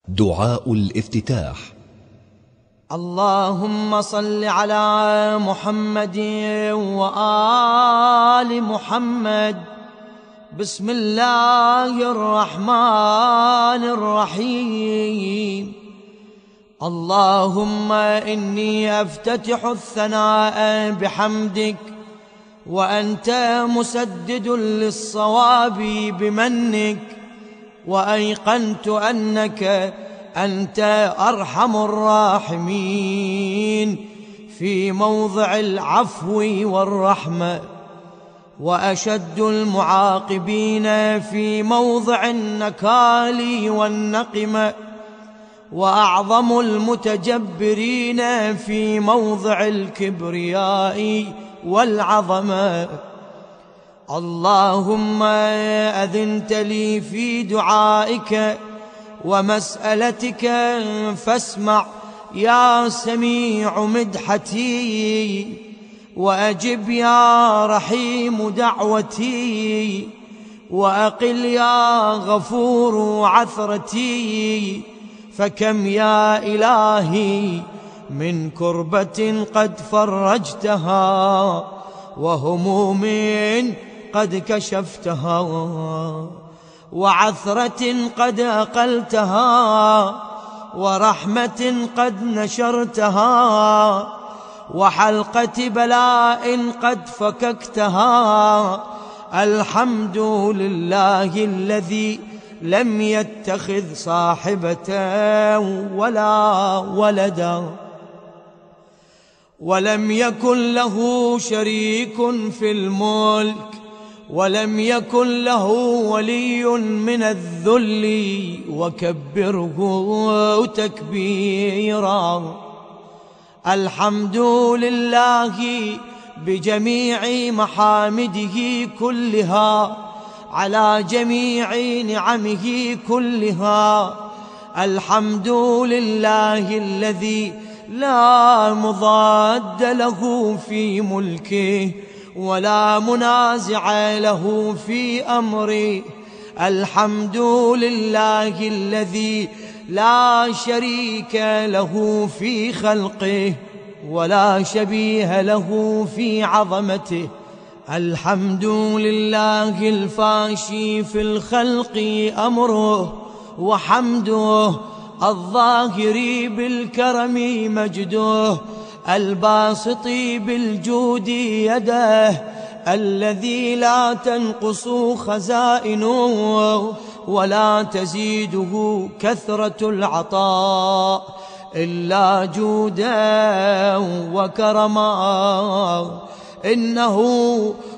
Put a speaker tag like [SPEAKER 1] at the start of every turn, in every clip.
[SPEAKER 1] دعاء الافتتاح.
[SPEAKER 2] اللهم صل على محمد وآل محمد. بسم الله الرحمن الرحيم. اللهم إني أفتتح الثناء بحمدك، وأنت مسدد للصواب بمنك، وأيقنت أنك أنت أرحم الراحمين في موضع العفو والرحمة، وأشد المعاقبين في موضع النكال والنقمة، وأعظم المتجبرين في موضع الكبرياء والعظمة. اللهم أذنت لي في دعائك ومسألتك فاسمع يا سميع مدحتي، وأجب يا رحيم دعوتي، وأقل يا غفور عثرتي. فكم يا إلهي من كربة قد فرجتها، وهموم قد كشفتها، وعثرة قد أقلتها، ورحمة قد نشرتها، وحلقة بلاء قد فككتها. الحمد لله الذي لم يتخذ صاحبة ولا ولدا، ولم يكن له شريك في الملك، ولم يكن له ولي من الذل، وكبره تكبيرا. الحمد لله بجميع محامده كلها، على جميع نعمه كلها. الحمد لله الذي لا مضاد له في ملكه، ولا منازع له في أمره. الحمد لله الذي لا شريك له في خلقه، ولا شبيه له في عظمته. الحمد لله الفاشي في الخلق أمره وحمده، الظاهر بالكرم مجده، الباسط بالجود يده، الذي لا تنقص خزائنه ولا تزيده كثرة العطاء إلا جودا وكرما. إنه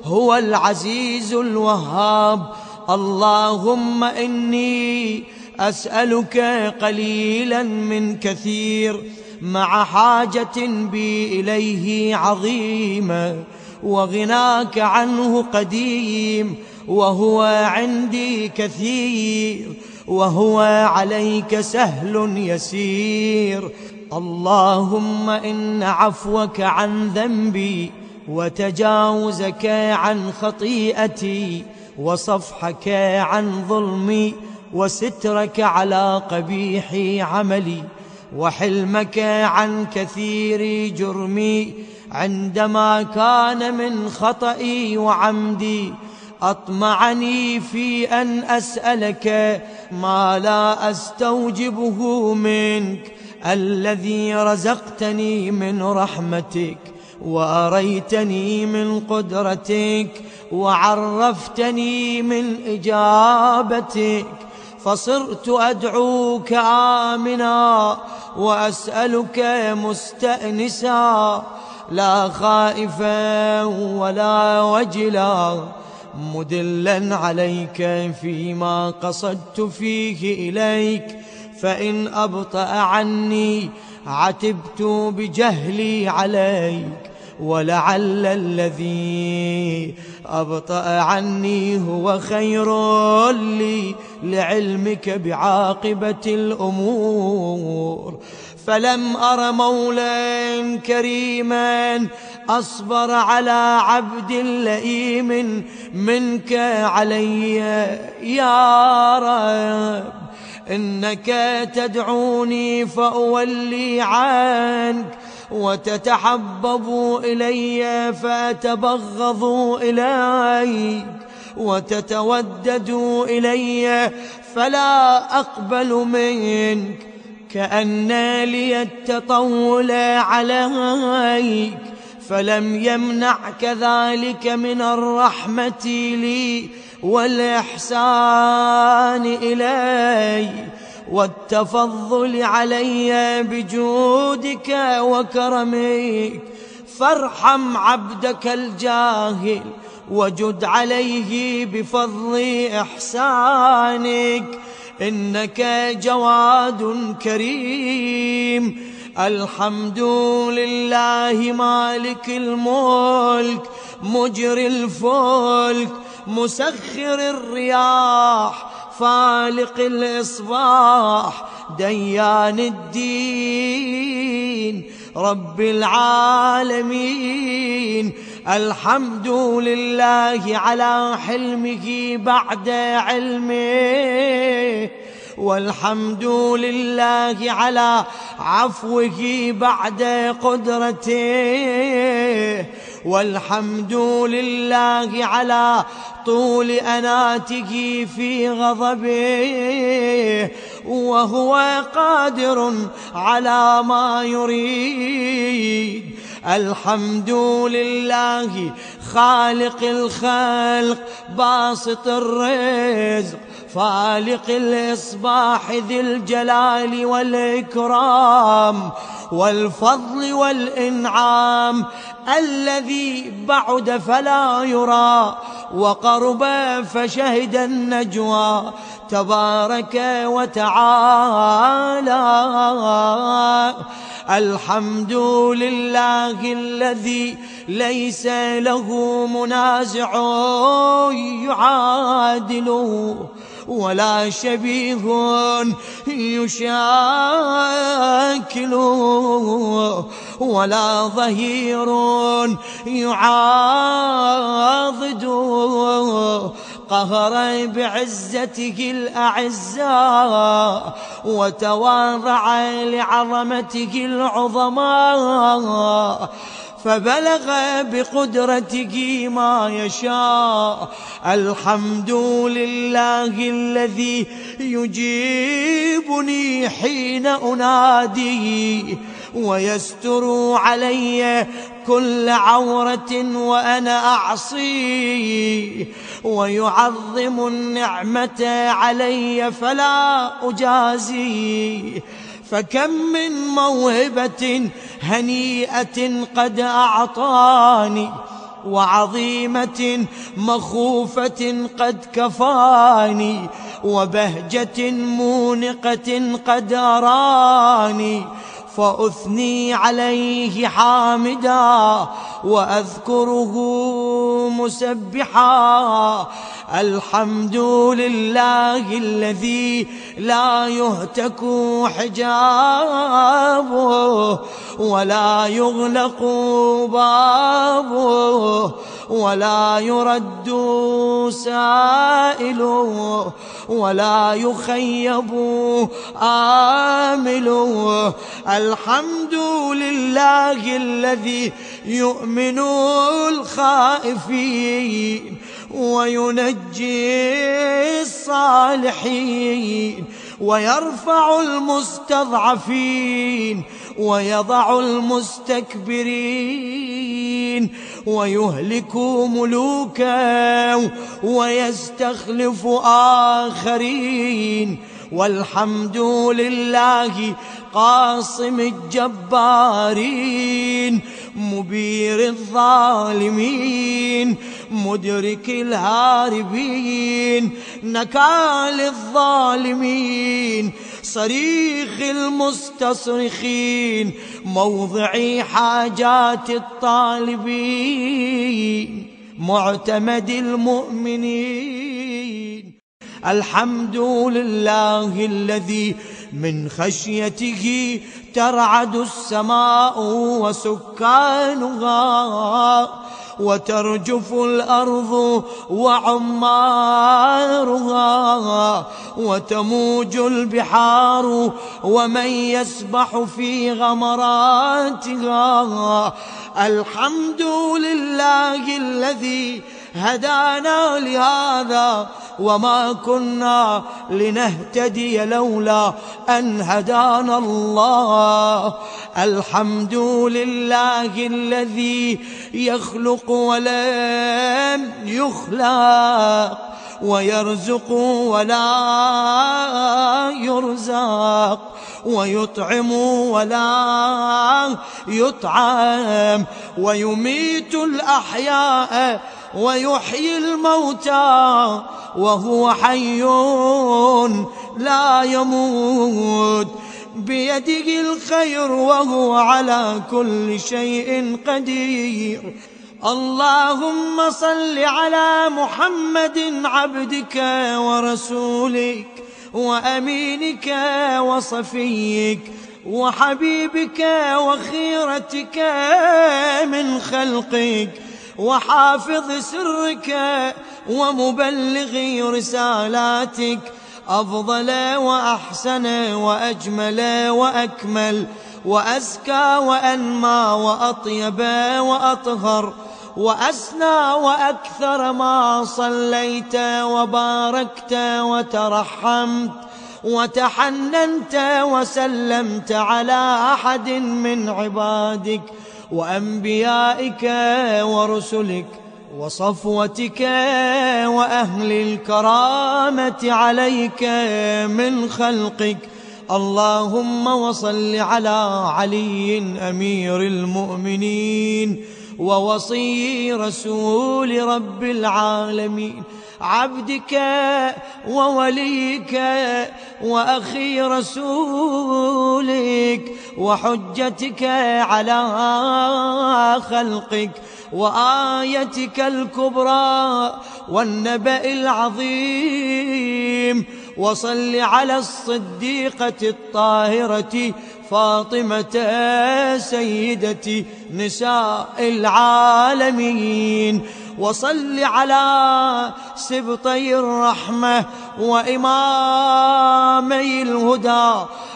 [SPEAKER 2] هو العزيز الوهاب. اللهم إني أسألك قليلا من كثير، مع حاجة بي إليه عظيمة، وغناك عنه قديم، وهو عندي كثير، وهو عليك سهل يسير. اللهم إن عفوك عن ذنبي، وتجاوزك عن خطيئتي، وصفحك عن ظلمي، وسترك على قبيح عملي، وحلمك عن كثير جرمي، عندما كان من خطئي وعمدي أطمعني في أن أسألك ما لا أستوجبه منك، الذي رزقتني من رحمتك، وأريتني من قدرتك، وعرفتني من إجابتك، فصرت أدعوك آمنا، وأسألك مستأنسا، لا خائفا ولا وجلا، مدلا عليك فيما قصدت فيه إليك. فإن أبطأ عني عتبت بجهلي عليك، ولعل الذي أبطأ عني هو خير لي لعلمك بعاقبة الأمور. فلم أر مولا كريما أصبر على عبد لئيم منك علي يا رب. إنك تدعوني فأولي عنك، وتتحبب إلي فأتبغض إليك، وتتودد إلي فلا أقبل منك، كأن لي التطول عليك، فلم يمنعك ذلك من الرحمة لي والإحسان إلي والتفضل علي بجودك وكرمك، فارحم عبدك الجاهل وجد عليه بفضل إحسانك، إنك جواد كريم. الحمد لله مالك الملك مجري الفلك مسخر الرياح فالق الإصباح ديان الدين رب العالمين. الحمد لله على حلمه بعد علمه، والحمد لله على عفوه بعد قدرته، والحمد لله على طول أناته في غضبه، وهو قادر على ما يريد. الحمد لله خالق الخلق باسط الرزق فالق الإصباح ذي الجلال والإكرام والفضل والإنعام، الذي بعد فلا يرى وقرب فشهد النجوى تبارك وتعالى. الحمد لله الذي ليس له منازع يعادله، ولا شبيه يشاكله، ولا ظهير يعاضده، قهر بعزته الأعزاء وتواضع لعظمته العظماء، فبلغ بقدرته ما يشاء. الحمد لله الذي يجيبني حين أنادي، ويستر علي كل عورة وأنا أعصي، ويعظم النعمة علي فلا أجازي. فكم من موهبة هنيئة قد أعطاني، وعظيمة مخوفة قد كفاني، وبهجة مونقة قد أراني، فأثني عليه حامدا وأذكره مسبحا. الحمد لله الذي لا يهتك حجابه، ولا يغلق بابه، ولا يرد سائله، ولا يخيب آمله. الحمد لله الذي يؤمن الخائفين وينجي الصالحين، ويرفع المستضعفين ويضع المستكبرين، ويهلك ملوكا ويستخلف آخرين. والحمد لله قاصم الجبارين مبير الظالمين مدرك الهاربين نكال الظالمين صريخ المستصرخين موضع حاجات الطالبين معتمد المؤمنين. الحمد لله الذي من خشيته ترعد السماء وسكانها، وترجف الأرض وعمارها وتموج البحار ومن يسبح في غمراتها. الحمد لله الذي هدانا لهذا وما كنا لنهتدي لولا أن هدانا الله. الحمد لله الذي يخلق ولم يخلق ويرزق ولا يرزق ويطعم ولا يطعم ويميت الأحياء ويحيي الموتى وهو حي لا يموت بيده الخير وهو على كل شيء قدير. اللهم صل على محمد عبدك ورسولك وأمينك وصفيك وحبيبك وخيرتك من خلقك وحافظ سرك ومبلغ رسالاتك، أفضل وأحسن وأجمل وأكمل وأزكى وأنمى وأطيب وأطهر وأسنى وأكثر ما صليت وباركت وترحمت وتحننت وسلمت على أحد من عبادك وأنبيائك ورسلك وصفوتك وأهل الكرامة عليك من خلقك. اللهم وصل على علي أمير المؤمنين ووصي رسول رب العالمين، عبدك ووليك وأخي رسولك وحجتك على خلقك وآيتك الكبرى والنبأ العظيم. وصل على الصديقة الطاهرة فاطمة سيدة نساء العالمين. وصل على سبطي الرحمة وإمامي الهدى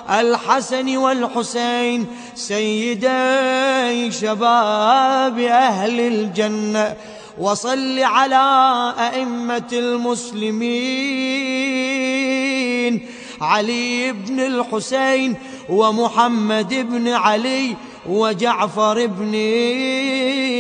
[SPEAKER 2] الحسن والحسين سيدي شباب أهل الجنة. وصل على أئمة المسلمين علي بن الحسين ومحمد بن علي وجعفر بن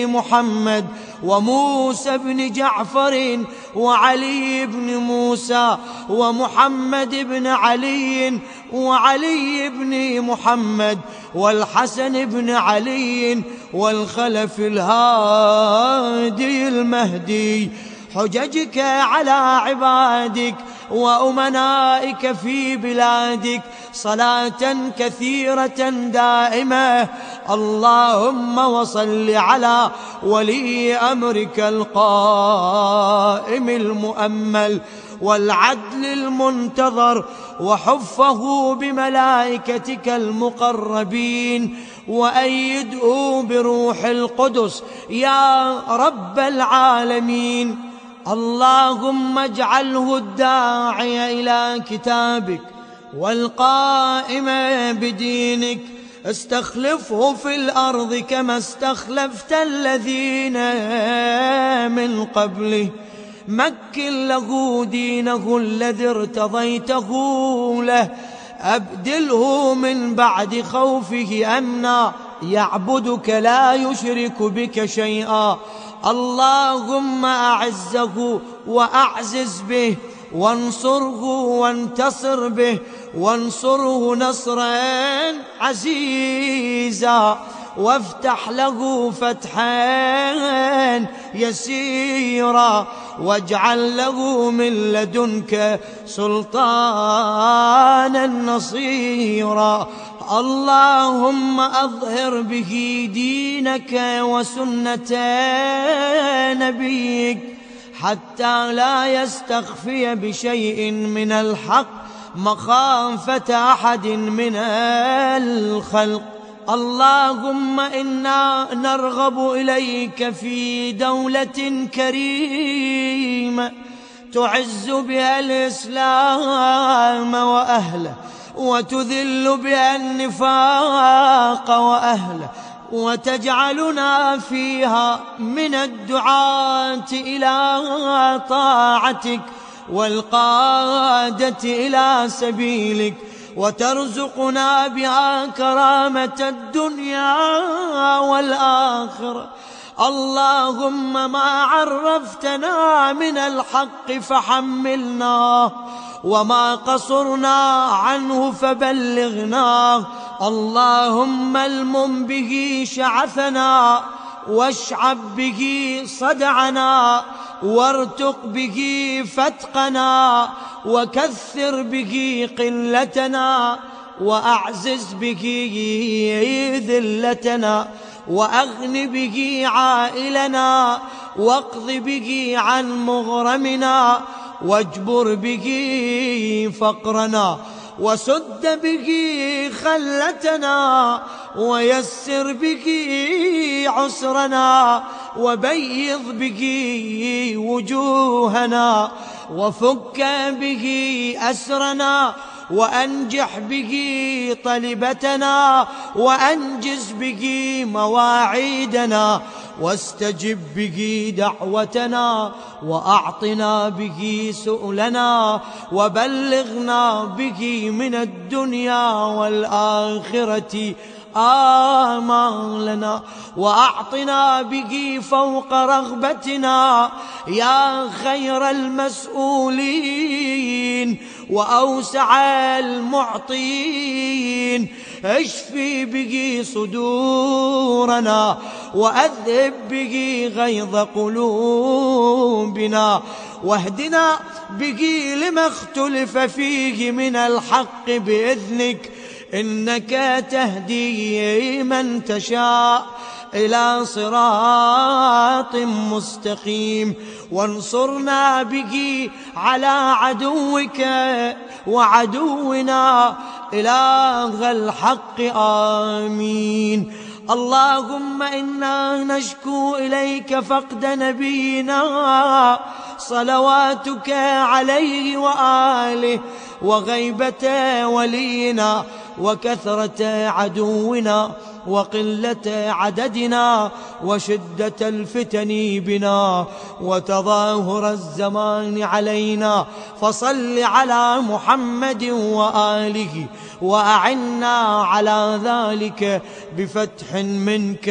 [SPEAKER 2] محمد وموسى بن جعفر وعلي بن موسى ومحمد بن علي وعلي بن محمد والحسن بن علي والخلف الهادي المهدي. حججك على عبادك وأمنائك في بلادك صلاة كثيرة دائمة. اللهم وصل على ولي أمرك القائم المؤمل والعدل المنتظر وحفه بملائكتك المقربين وأيده بروح القدس يا رب العالمين. اللهم اجعله الداعي إلى كتابك والقائم بدينك، استخلفه في الأرض كما استخلفت الذين من قبله، مكن له دينه الذي ارتضيته له، أبدله من بعد خوفه أمنا يعبدك لا يشرك بك شيئا. اللهم أعزه وأعزز به وانصره وانتصر به وانصره نصرا عزيزا وافتح له فتحا يسيرا واجعل له من لدنك سلطانا نصيرا. اللهم أظهر به دينك وسنة نبيك حتى لا يستخفي بشيء من الحق مخافة أحد من الخلق. اللهم إنا نرغب إليك في دولة كريمة تعز بها الإسلام وأهله، وتذل بها النفاق وأهله، وتجعلنا فيها من الدعاة إلى طاعتك والقادة إلى سبيلك، وترزقنا بها كرامة الدنيا والآخرة. اللهم ما عرفتنا من الحق فحملناه، وما قصرنا عنه فبلغناه. اللهم المم به شعثنا، واشعب به صدعنا، وارتق به فتقنا، وكثر به قلتنا، وأعزز به ذلتنا، وأغن به عائلنا، واقض به عن مغرمنا، واجبر به فقرنا، وسد به خلتنا، ويسر به عسرنا، وبيض به وجوهنا، وفك به أسرنا، وأنجح به طلبتنا، وأنجز به مواعيدنا، واستجب به دعوتنا، وأعطنا به سؤلنا، وبلغنا به من الدنيا والآخرة آمالنا، وأعطنا به فوق رغبتنا يا خير المسؤولين وأوسع المعطين. اشفي به صدورنا، وأذهب به غيظ قلوبنا، واهدنا به لما اختلف فيه من الحق بإذنك، إنك تهدي من تشاء إلى صراط مستقيم. وانصرنا به على عدوك وعدونا إله الحق آمين. اللهم إنا نشكو إليك فقد نبينا صلواتك عليه وآله، وغيبة ولينا، وكثرة عدونا، وقلة عددنا، وشدة الفتن بنا، وتظاهر الزمان علينا. فصل على محمد وآله، وأعنا على ذلك بفتح منك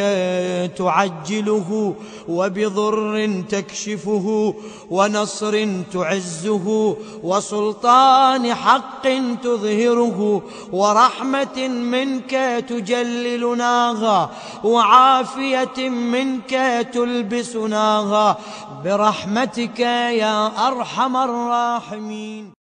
[SPEAKER 2] تعجله، وبضر تكشفه، ونصر تعزه، وسلطان حق تظهره، ورحمة منك تجللناها، وعافية منك تلبسناها، برحمتك يا أرحم الراحمين.